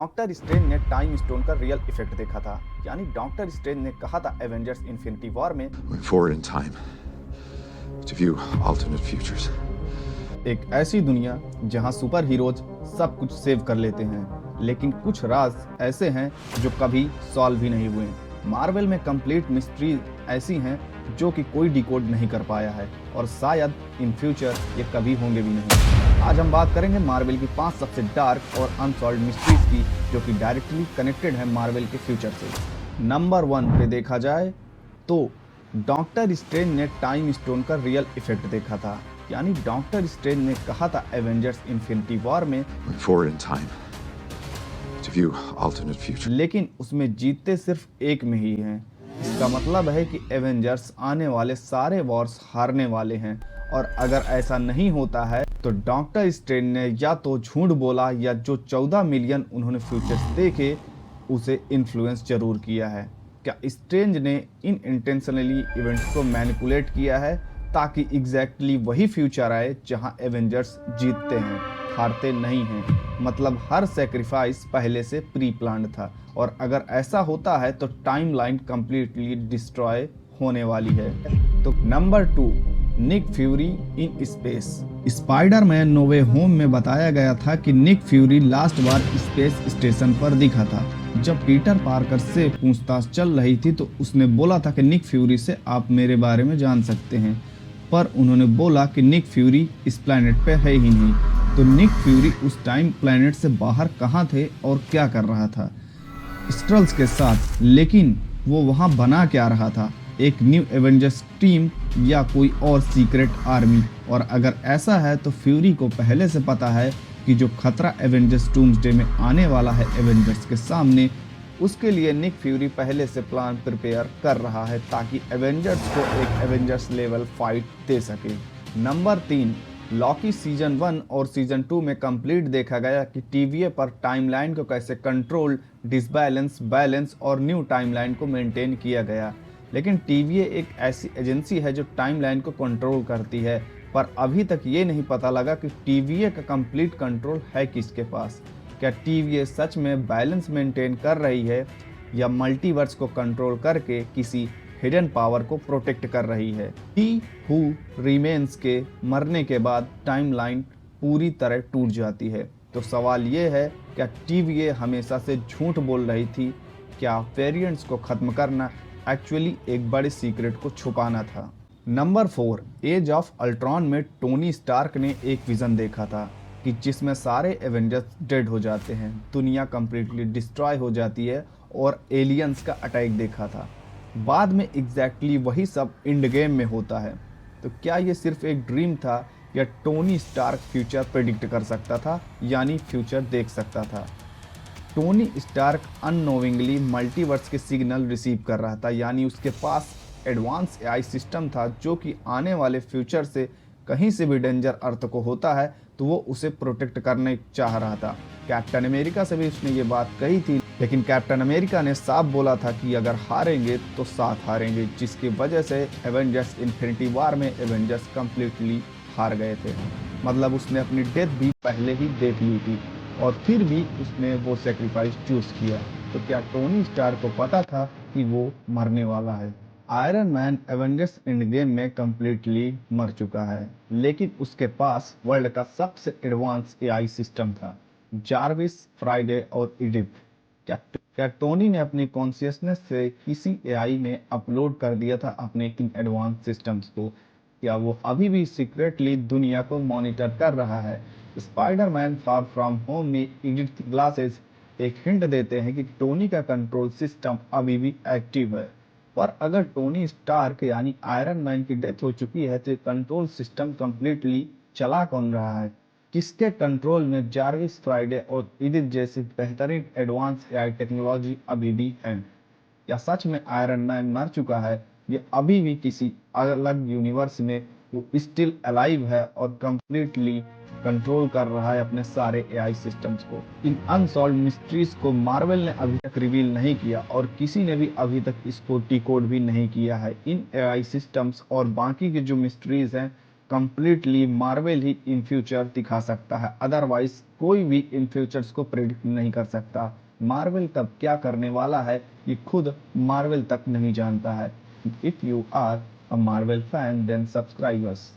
Doctor strange ने time stone का real effect देखा था। यानी डॉक्टर स्ट्रेंज ने कहा था एवेंजर्स इन्फिनिटी वॉर में Going forward in time to view alternate futures. एक ऐसी दुनिया जहां सुपर हीरोज सब कुछ सेव कर लेते हैं, लेकिन कुछ राज ऐसे हैं जो कभी सॉल्व भी नहीं हुए। मार्वल में कंप्लीट मिस्ट्री ऐसी हैं जो कि कोई डिकोड नहीं कर पाया है और शायद इन फ्यूचर ये कभी होंगे भी नहीं। आज हम बात करेंगे मार्वल की 5 सबसे डार्क और अनसॉल्व्ड मिस्ट्रीज की, जो कि डायरेक्टली कनेक्टेड है मार्वल के फ्यूचर से। नंबर 1 पे देखा जाए तो डॉक्टर स्ट्रेंज ने टाइम स्टोन का रियल इफेक्ट देखा था। यानी डॉक्टर स्ट्रेंज ने कहा था एवेंजर्स इन्फिनिटी वॉर में Going forward in time to view alternate futures. लेकिन उसमें जीतते सिर्फ एक में ही हैं। इसका मतलब है कि एवेंजर्स आने वाले सारे वॉर्स हारने वाले हैं, और अगर ऐसा नहीं होता है तो डॉक्टर स्ट्रेंज ने या तो झूठ बोला या जो 14 मिलियन उन्होंने फ्यूचर्स देखे उसे इन्फ्लुएंस जरूर किया है। क्या स्ट्रेंज ने इन इंटेंशनली इवेंट्स को मैनिपुलेट किया है ताकि एग्जैक्टली वही फ्यूचर आए जहां एवेंजर्स जीतते हैं, हारते नहीं हैं? मतलब हर सेक्रीफाइस पहले से प्री प्लान्ड था, और अगर ऐसा होता है तो टाइमलाइन कंप्लीटली डिस्ट्रॉय होने वाली है। तो number 2, Nick Fury in space. Spiderman no way home में बताया गया था कि निक फ्यूरी लास्ट बार स्पेस स्टेशन पर दिखा था। जब पीटर पार्कर से पूछताछ चल रही थी तो उसने बोला था कि निक फ्यूरी से आप मेरे बारे में जान सकते हैं, पर उन्होंने बोला कि निक फ्यूरी इस प्लेनेट पे है ही नहीं। तो निक फ्यूरी उस टाइम प्लेनेट से बाहर कहाँ थे और क्या कर रहा था स्ट्रल्स के साथ? लेकिन वो वहाँ बना क्या रहा था? एक न्यू एवेंजर्स टीम या कोई और सीक्रेट आर्मी? और अगर ऐसा है तो फ्यूरी को पहले से पता है कि जो खतरा एवेंजर्स डूम्सडे में आने वाला है एवेंजर्स के सामने, उसके लिए निक फ्यूरी पहले से प्लान प्रिपेयर कर रहा है ताकि एवेंजर्स को एक एवेंजर्स लेवल फाइट दे सके। नंबर 3, लॉकी सीजन 1 और सीजन 2 में कंप्लीट देखा गया कि टीवीए पर टाइमलाइन को कैसे कंट्रोल, डिसबैलेंस, बैलेंस और न्यू टाइमलाइन को मेंटेन किया गया। लेकिन टीवीए एक ऐसी एजेंसी है जो टाइमलाइन को कंट्रोल करती है, पर अभी तक ये नहीं पता लगा कि टीवीए का कंप्लीट कंट्रोल है किसके पास। क्या टीवीए सच में बैलेंस मेंटेन कर रही है या मल्टीवर्स को कंट्रोल करके किसी हिडन पावर को प्रोटेक्ट कर रही है? ही हु रिमेन्स के मरने के बाद टाइमलाइन पूरी तरह टूट जाती है। तो सवाल ये है, क्या टीवीए हमेशा से झूठ बोल रही थी? क्या वेरिएंट्स को खत्म करना एक्चुअली एक बड़े सीक्रेट को छुपाना था? नंबर 4, एज ऑफ अल्ट्रॉन में टोनी स्टार्क ने एक विजन देखा था कि जिसमें सारे एवेंजर्स डेड हो जाते हैं, दुनिया कंप्लीटली डिस्ट्रॉय हो जाती है और एलियंस का अटैक देखा था। बाद में एग्जैक्टली वही सब एंड गेम में होता है। तो क्या ये सिर्फ एक ड्रीम था या टोनी स्टार्क फ्यूचर प्रेडिक्ट कर सकता था, यानी फ्यूचर देख सकता था? टोनी स्टार्क अननोविंगली मल्टीवर्स के सिग्नल रिसीव कर रहा था, यानी उसके पास एडवांस एआई सिस्टम था जो कि आने वाले फ्यूचर से कहीं से भी डेंजर अर्थ को होता है तो वो उसे प्रोटेक्ट करने चाह रहा था। कैप्टन अमेरिका से भी उसने ये बात कही थी, लेकिन कैप्टन अमेरिका ने साफ बोला था कि अगर हारेंगे तो साथ हारेंगे, जिसकी वजह से एवेंजर्स इन्फिनिटी वॉर में एवेंजर्स कंप्लीटली हार गए थे। मतलब उसने अपनी डेथ भी पहले ही देख ली थी और फिर भी उसने वो सेक्रीफाइस चूज किया। तो क्या टोनी स्टार को पता था कि वो मरने वाला है? Iron man Avengers end game में कंप्लीटली मर चुका है, लेकिन उसके पास वर्ल्ड का सबसे एडवांस एआई सिस्टम था, जार्विस, फ्राइडे और इडिप। क्या टोनी ने अपनी कॉन्शियसनेस से किसी एआई में अपलोड कर दिया था अपने इन एडवांस सिस्टम्स को? क्या वो अभी भी सीक्रेटली दुनिया को मॉनिटर कर रहा है? स्पाइडरमैन फार फ्रॉम होम में इडिट ग्लासेस एक हिंट देते हैं कि टोनी का कंट्रोल सिस्टम अभी भी एक्टिव है। पर अगर टोनी स्टार्क यानी आयरन मैन की डेथ हो चुकी है तो कंट्रोल सिस्टम कंप्लीटली चला कौन रहा है? किसके कंट्रोल में जार्विस, फ्राइडे और इडिथ जैसी बेहतरीन एडवांस एआई टेक्नोलॉजी अभी भी है? या सच में आयरन मैन मर चुका है या अभी भी किसी अलग यूनिवर्स में वो स्टिल अलाइव है और कंप्लीटली कंट्रोल कर रहा है अपने सारे एआई सिस्टम्स को? इन अनसॉल्व्ड मिस्ट्रीज को मार्वल ने अभी तक रिवील नहीं किया और किसी ने भी अभी तक इसको डिकोड भी नहीं किया है। इन एआई सिस्टम्स और बाकी के जो मिस्ट्रीज हैं completely Marvel he in future दिखा सकता है, अदरवाइज कोई भी इन फ्यूचर्स को प्रेडिक्ट नहीं कर सकता। मार्वल तब क्या करने वाला है ये खुद मार्वल तक नहीं जानता है। If you are a Marvel fan then subscribe us.